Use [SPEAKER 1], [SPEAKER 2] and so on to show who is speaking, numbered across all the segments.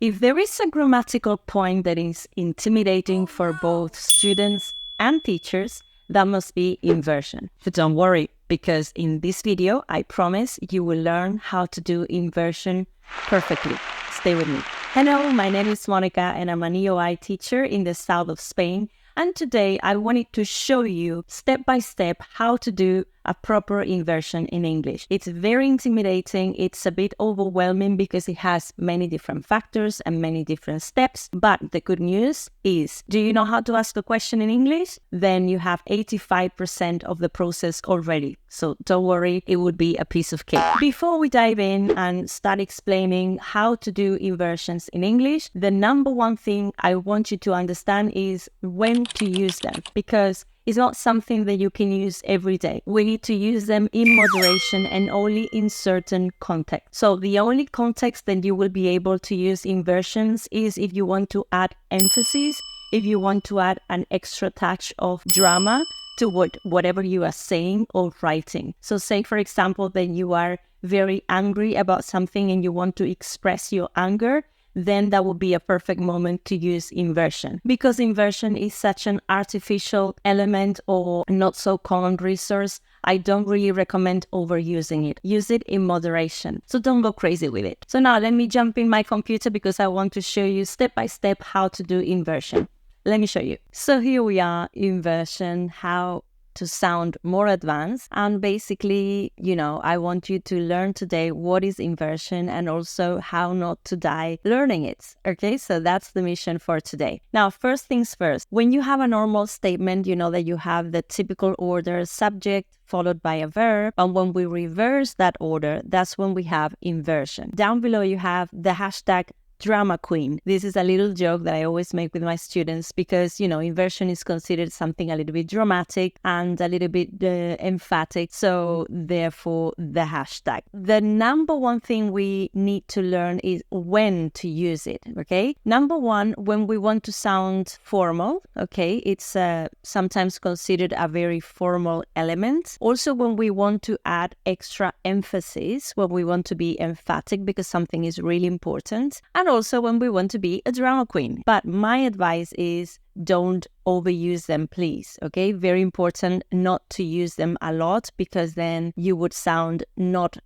[SPEAKER 1] If there is a grammatical point that is intimidating for both students and teachers, that must be inversion. But don't worry, because in this video, I promise you will learn how to do inversion perfectly. Stay with me. Hello, my name is Monica and I'm an EOI teacher in the south of Spain. And today I wanted to show you step by step how to do a proper inversion in English. It's very intimidating. It's a bit overwhelming because it has many different factors and many different steps. But the good news is, do you know how to ask a question in English? Then you have 85% of the process already. So don't worry, it would be a piece of cake. Before we dive in and start explaining how to do inversions in English, the number one thing I want you to understand is when to use them, because it's not something that you can use every day. We need to use them in moderation and only in certain contexts. So the only context that you will be able to use inversions is if you want to add emphasis, if you want to add an extra touch of drama to whatever you are saying or writing. So say, for example, that you are very angry about something and you want to express your anger, then that would be a perfect moment to use inversion. Because inversion is such an artificial element or not so common resource, I don't really recommend overusing it. Use it in moderation. So don't go crazy with it. So now let me jump in my computer because I want to show you step by step how to do inversion. Let me show you. So here we are, inversion, how to sound more advanced. And basically, I want you to learn today what is inversion and also how not to die learning it. Okay, so that's the mission for today. Now, first things first, when you have a normal statement, you know that you have the typical order, subject followed by a verb. And when we reverse that order, that's when we have inversion. Down below, you have the hashtag drama queen. This is a little joke that I always make with my students because, inversion is considered something a little bit dramatic and a little bit emphatic. So therefore, the hashtag. The number one thing we need to learn is when to use it, okay? Number one, when we want to sound formal, okay? It's sometimes considered a very formal element. Also, when we want to add extra emphasis, when we want to be emphatic because something is really important. And also when we want to be a drama queen. But my advice is don't overuse them, please. Okay, very important not to use them a lot because then you would sound not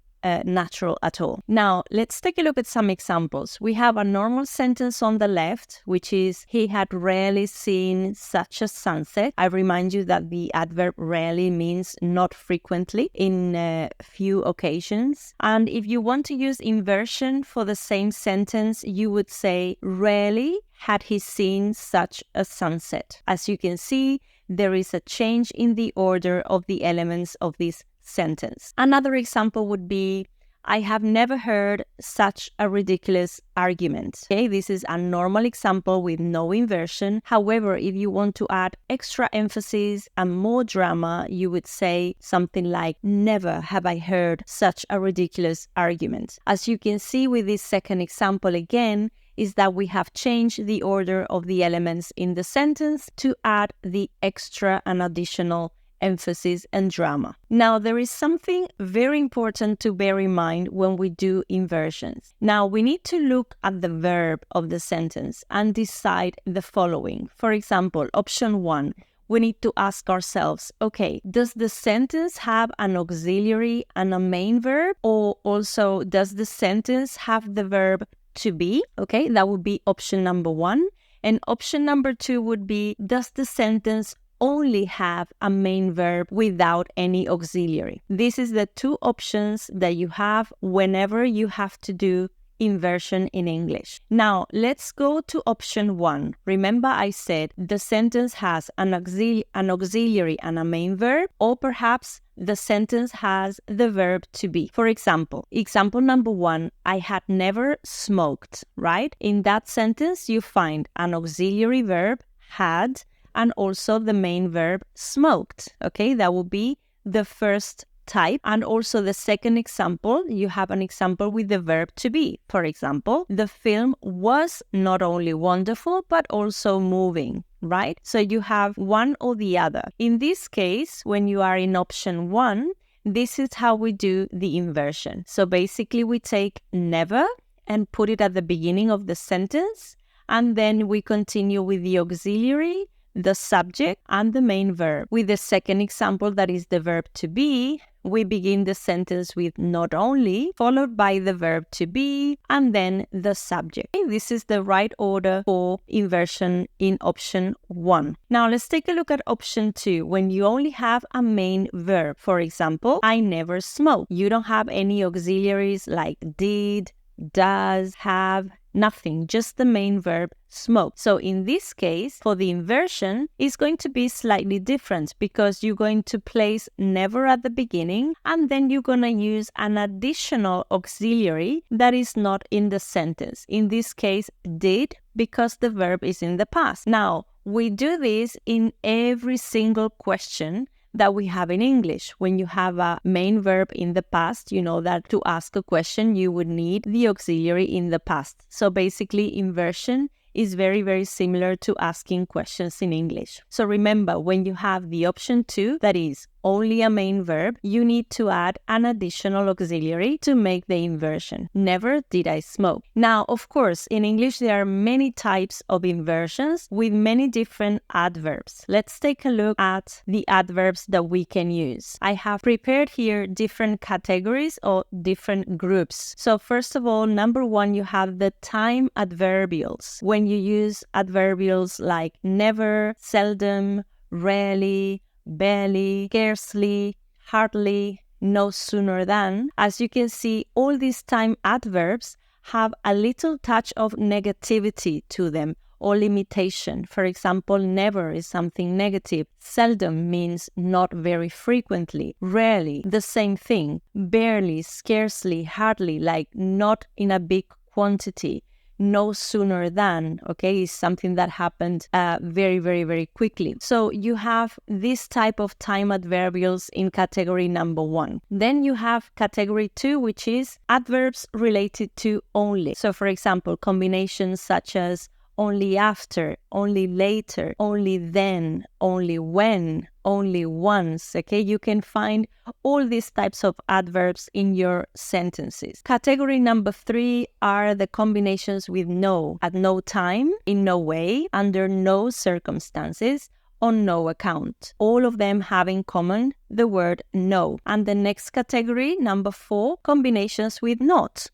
[SPEAKER 1] natural at all. Now, let's take a look at some examples. We have a normal sentence on the left, which is, he had rarely seen such a sunset. I remind you that the adverb rarely means not frequently, in few occasions. And if you want to use inversion for the same sentence, you would say, rarely had he seen such a sunset. As you can see, there is a change in the order of the elements of this sentence. Another example would be, I have never heard such a ridiculous argument. Okay, this is a normal example with no inversion. However, if you want to add extra emphasis and more drama, you would say something like, never have I heard such a ridiculous argument. As you can see with this second example again, is that we have changed the order of the elements in the sentence to add the extra and additional emphasis and drama. Now, there is something very important to bear in mind when we do inversions. Now, we need to look at the verb of the sentence and decide the following. For example, option 1, we need to ask ourselves, okay, does the sentence have an auxiliary and a main verb? Or also, does the sentence have the verb to be? Okay, that would be option number 1. And option number 2 would be, does the sentence only have a main verb without any auxiliary? This is the two options that you have whenever you have to do inversion in English. Now, let's go to option 1. Remember I said the sentence has an auxiliary and a main verb, or perhaps the sentence has the verb to be. For example, example number 1, I had never smoked, right? In that sentence, you find an auxiliary verb, had, and also the main verb, smoked. Okay, that will be the first type. And also the second example, you have an example with the verb to be. For example, the film was not only wonderful, but also moving, right? So you have one or the other. In this case, when you are in option 1, this is how we do the inversion. So basically we take never and put it at the beginning of the sentence. And then we continue with the auxiliary, the subject, and the main verb. With the second example, that is the verb to be, we begin the sentence with not only, followed by the verb to be, and then the subject. This is the right order for inversion in option 1. Now let's take a look at option 2. When you only have a main verb, for example, I never smoke. You don't have any auxiliaries like did, does, have, nothing, just the main verb smoke. So in this case, for the inversion, it's going to be slightly different because you're going to place never at the beginning, and then you're going to use an additional auxiliary that is not in the sentence. In this case, did, because the verb is in the past. Now, we do this in every single question that we have in English. When you have a main verb in the past, you know that to ask a question, you would need the auxiliary in the past. So basically, inversion is very, very similar to asking questions in English. So remember, when you have the option 2, that is only a main verb, you need to add an additional auxiliary to make the inversion. Never did I smoke. Now, of course, in English, there are many types of inversions with many different adverbs. Let's take a look at the adverbs that we can use. I have prepared here different categories or different groups. So first of all, number 1, you have the time adverbials. When you use adverbials like never, seldom, rarely, barely, scarcely, hardly, no sooner than. As you can see, all these time adverbs have a little touch of negativity to them or limitation. For example, never is something negative. Seldom means not very frequently. Rarely, the same thing. Barely, scarcely, hardly, like not in a big quantity. No sooner than, okay, is something that happened very, very, very quickly. So you have this type of time adverbials in category number 1. Then you have category 2, which is adverbs related to only. So for example, combinations such as only after, only later, only then, only when, only once, okay? You can find all these types of adverbs in your sentences. Category number 3 are the combinations with no, at no time, in no way, under no circumstances, on no account. All of them have in common the word no. And the next category, number 4, combinations with not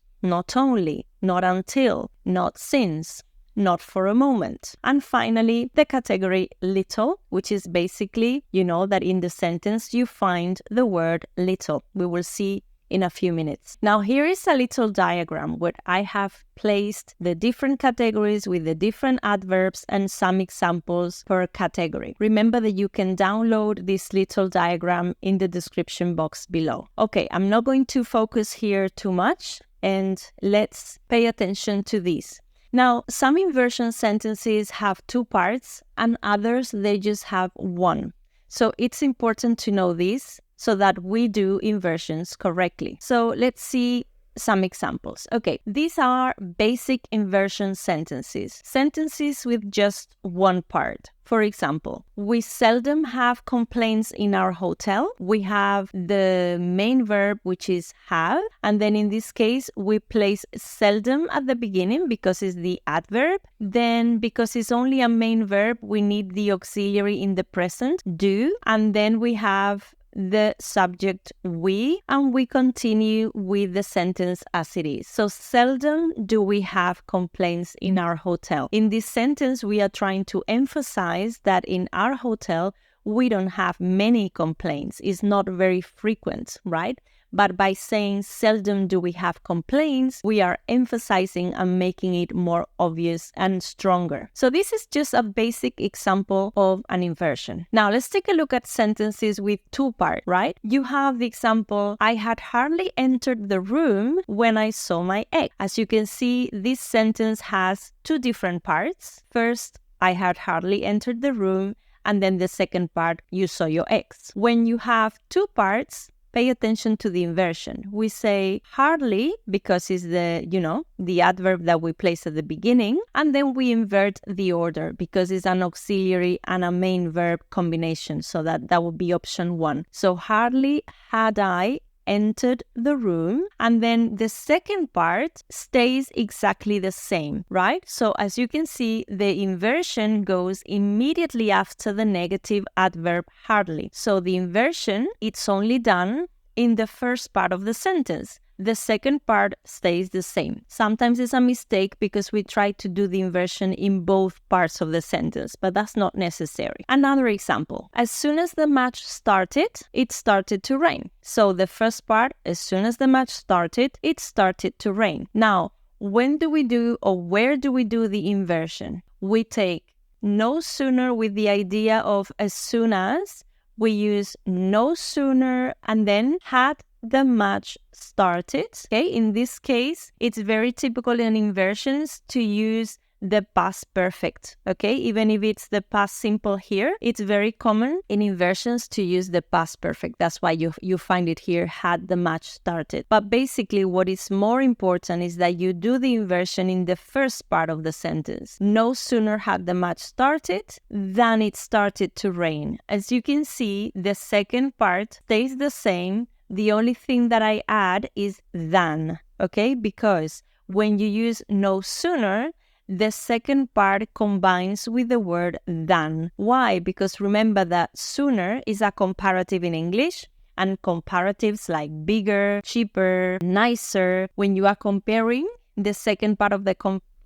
[SPEAKER 1] only, not until, not since, not for a moment. And finally, the category little, which is basically, you know, that in the sentence you find the word little. We will see in a few minutes. Now, here is a little diagram where I have placed the different categories with the different adverbs and some examples per category. Remember that you can download this little diagram in the description box below. Okay, I'm not going to focus here too much, and let's pay attention to this. Now, some inversion sentences have 2 parts and others, they just have 1. So it's important to know this so that we do inversions correctly. So let's see some examples. Okay, these are basic inversion sentences. Sentences with just 1 part. For example, we seldom have complaints in our hotel. We have the main verb, which is have, and then in this case, we place seldom at the beginning because it's the adverb. Then, because it's only a main verb, we need the auxiliary in the present, do, and then we have the subject we, and we continue with the sentence as it is. So seldom do we have complaints in our hotel. In this sentence, we are trying to emphasize that in our hotel, we don't have many complaints. It's not very frequent, right? But by saying seldom do we have complaints, we are emphasizing and making it more obvious and stronger. So this is just a basic example of an inversion. Now let's take a look at sentences with 2 parts, right? You have the example, I had hardly entered the room when I saw my ex. As you can see, this sentence has 2 different parts. First, I had hardly entered the room, and then the second part, you saw your ex. When you have 2 parts, pay attention to the inversion. We say hardly because it's the adverb that we place at the beginning, and then we invert the order because it's an auxiliary and a main verb combination. So that would be option 1. So hardly had I entered the room, and then the second part stays exactly the same, right? So as you can see, the inversion goes immediately after the negative adverb hardly. So the inversion, it's only done in the first part of the sentence. The second part stays the same. Sometimes it's a mistake because we try to do the inversion in both parts of the sentence, but that's not necessary. Another example. As soon as the match started, it started to rain. So the first part, as soon as the match started, it started to rain. Now, when do we do or where do we do the inversion? We take no sooner with the idea of as soon as. We use no sooner and then had the match started. Okay, in this case, it's very typical in inversions to use the past perfect. Okay, even if it's the past simple here, it's very common in inversions to use the past perfect. That's why you find it here, had the match started. But basically, what is more important is that you do the inversion in the first part of the sentence. No sooner had the match started than it started to rain. As you can see, the second part stays the same. The only thing that I add is than, okay? Because when you use no sooner, the second part combines with the word than. Why? Because remember that sooner is a comparative in English, and comparatives like bigger, cheaper, nicer. When you are comparing, the second part of the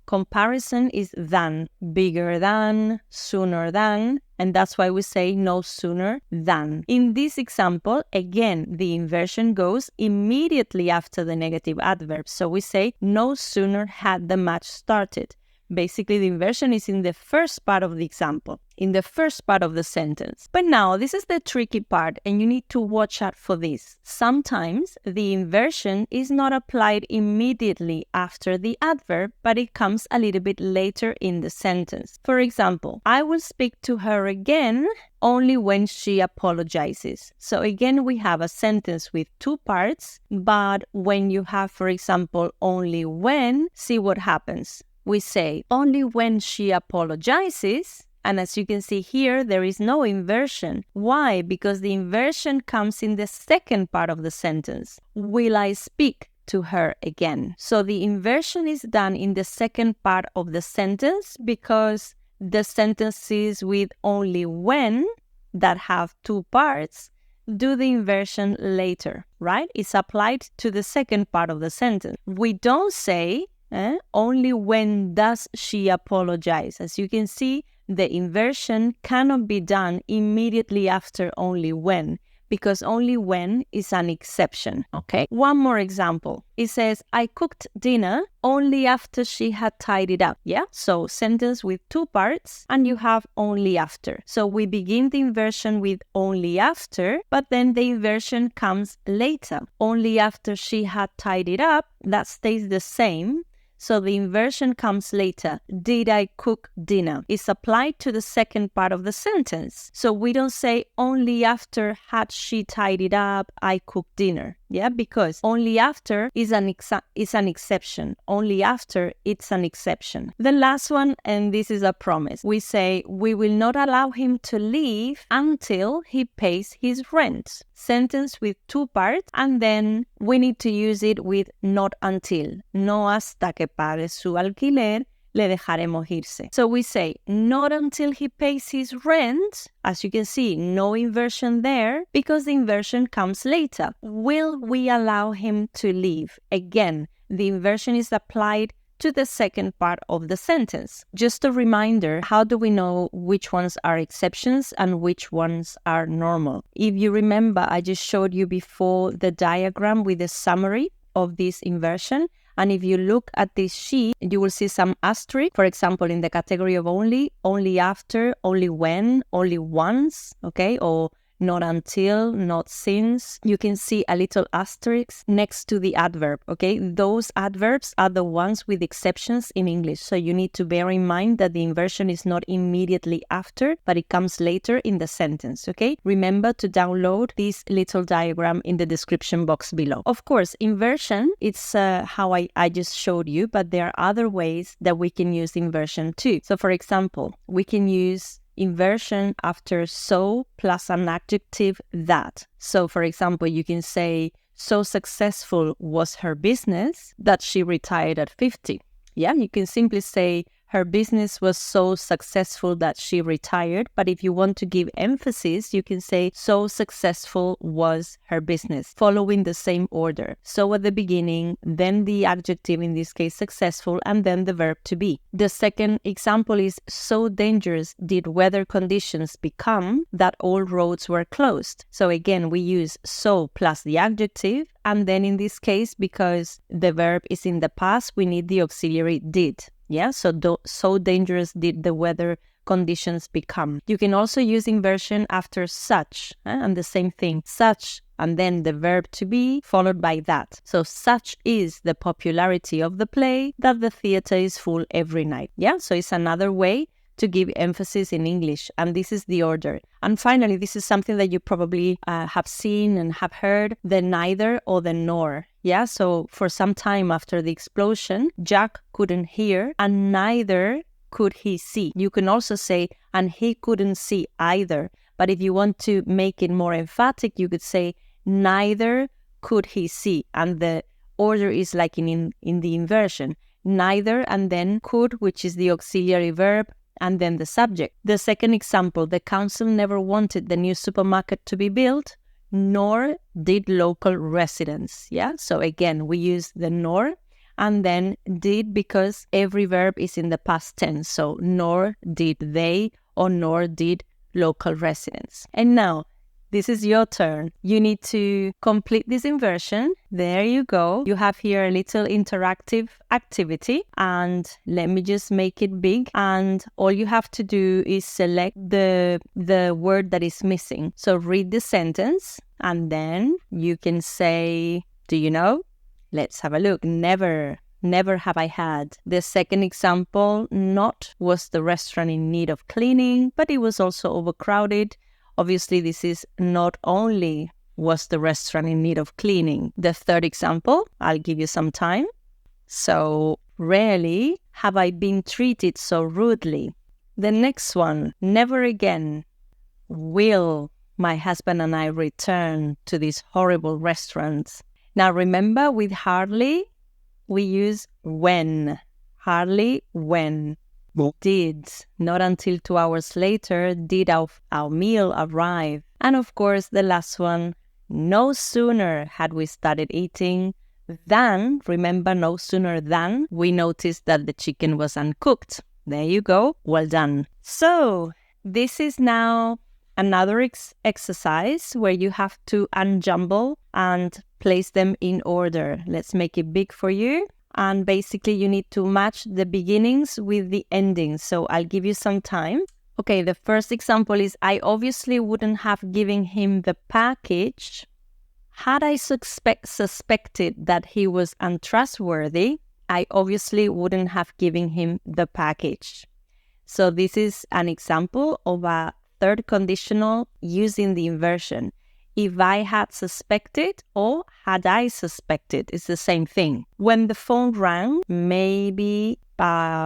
[SPEAKER 1] comparison is than, bigger than, sooner than, and that's why we say no sooner than. In this example, again, the inversion goes immediately after the negative adverb. So we say no sooner had the match started. Basically, the inversion is in the first part of the example, in the first part of the sentence. But now, this is the tricky part, and you need to watch out for this. Sometimes, the inversion is not applied immediately after the adverb, but it comes a little bit later in the sentence. For example, I will speak to her again only when she apologizes. So again, we have a sentence with two parts, but when you have, for example, only when, see what happens. We say only when she apologizes, and as you can see here, there is no inversion. Why? Because the inversion comes in the second part of the sentence. Will I speak to her again? So the inversion is done in the second part of the sentence because the sentences with only when that have two parts do the inversion later, right? It's applied to the second part of the sentence. We don't say only when does she apologize. As you can see, the inversion cannot be done immediately after only when, because only when is an exception, okay? One more example. It says, I cooked dinner only after she had tidied up, yeah? So sentence with two parts, and you have only after. So we begin the inversion with only after, but then the inversion comes later. Only after she had tidied up, that stays the same. So the inversion comes later. Did I cook dinner? It's applied to the second part of the sentence. So we don't say only after had she tidied up, I cooked dinner. Yeah, because only after is an exception. Only after it's an exception. The last one, and this is a promise. We say we will not allow him to leave until he pays his rent. Sentence with two parts, and then we need to use it with not until. No hasta que pague su alquiler, le dejaremos irse. So we say, not until he pays his rent. As you can see, no inversion there because the inversion comes later. Will we allow him to leave? Again, the inversion is applied to the second part of the sentence. Just a reminder, how do we know which ones are exceptions and which ones are normal? If you remember, I just showed you before the diagram with the summary of this inversion. And if you look at this sheet, you will see some asterisk. For example, in the category of only after, only when, only once, okay? Or not until, not since. You can see a little asterisk next to the adverb, okay? Those adverbs are the ones with exceptions in English. So you need to bear in mind that the inversion is not immediately after, but it comes later in the sentence, okay? Remember to download this little diagram in the description box below. Of course, inversion, it's how I just showed you, but there are other ways that we can use inversion too. So for example, we can use inversion after so plus an adjective that. So for example, you can say so successful was her business that she retired at 50. Yeah, you can simply say her business was so successful that she retired. But if you want to give emphasis, you can say so successful was her business, following the same order. So at the beginning, then the adjective, in this case successful, and then the verb to be. The second example is so dangerous did weather conditions become that all roads were closed. So again, we use so plus the adjective. And then in this case, because the verb is in the past, we need the auxiliary did. Yeah, so dangerous did the weather conditions become. You can also use inversion after such, and the same thing, such, and then the verb to be followed by that. So such is the popularity of the play that the theater is full every night. Yeah, so it's another way to give emphasis in English, and this is the order. And finally, this is something that you probably have seen and have heard, the neither or the nor. Yeah, so for some time after the explosion, Jack couldn't hear and neither could he see. You can also say, and he couldn't see either. But if you want to make it more emphatic, you could say, neither could he see. And the order is like in the inversion. Neither and then could, which is the auxiliary verb, and then the subject. The second example, the council never wanted the new supermarket to be built, nor did local residents. Yeah, so again, we use the nor and then did because every verb is in the past tense. So nor did they or nor did local residents. And now, this is your turn. You need to complete this inversion. There you go. You have here a little interactive activity, and let me just make it big. And all you have to do is select the word that is missing. So read the sentence, and then you can say, do you know? Let's have a look. Never have I had. The second example, not was the restaurant in need of cleaning, but it was also overcrowded. Obviously, this is not only was the restaurant in need of cleaning. The third example, I'll give you some time. So, rarely have I been treated so rudely. The next one, never again will my husband and I return to this horrible restaurant. Now, remember, with hardly, we use when. Hardly when. Did. Not until 2 hours later did our meal arrive. And of course, the last one, no sooner had we started eating than, remember, no sooner than, we noticed that the chicken was uncooked. There you go. Well done. So, this is now another exercise where you have to unjumble and place them in order. Let's make it big for you. And basically, you need to match the beginnings with the endings. So I'll give you some time. Okay, the first example is, I obviously wouldn't have given him the package had I suspected that he was untrustworthy. I obviously wouldn't have given him the package. So this is an example of a third conditional using the inversion. If I had suspected or had I suspected, it's the same thing. When the phone rang, maybe, no.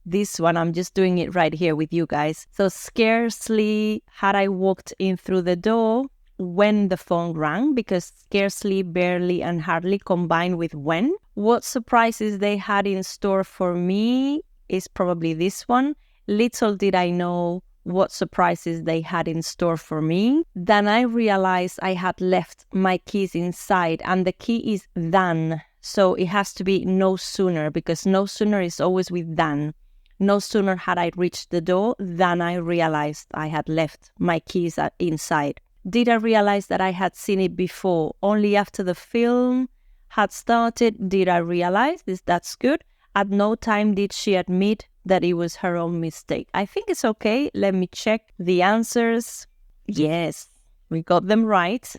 [SPEAKER 1] This one, I'm just doing it right here with you guys. So scarcely had I walked in through the door when the phone rang, because scarcely, barely, and hardly combine with when. What surprises they had in store for me is probably this one. Little did I know what surprises they had in store for me. Then I realized I had left my keys inside, and the key is than. So it has to be no sooner, because no sooner is always with than. No sooner had I reached the door than I realized I had left my keys inside. Did I realize that I had seen it before? Only after the film had started did I realize this. That's good. At no time did she admit that it was her own mistake. I think it's okay. Let me check the answers. Yes, we got them right.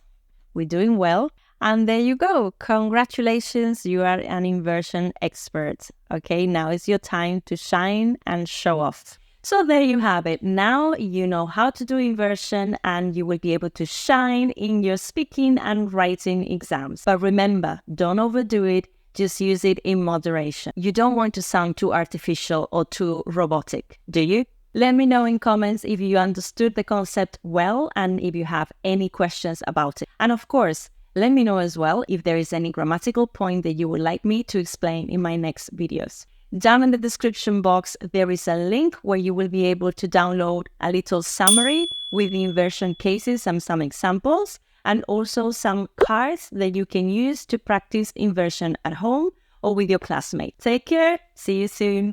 [SPEAKER 1] We're doing well. And there you go. Congratulations, you are an inversion expert. Okay, now is your time to shine and show off. So there you have it. Now you know how to do inversion, and you will be able to shine in your speaking and writing exams. But remember, don't overdo it. Just use it in moderation. You don't want to sound too artificial or too robotic, do you? Let me know in comments if you understood the concept well and if you have any questions about it. And of course, let me know as well if there is any grammatical point that you would like me to explain in my next videos. Down in the description box, there is a link where you will be able to download a little summary with the inversion cases and some examples, and also some cards that you can use to practice inversion at home or with your classmates. Take care. See you soon.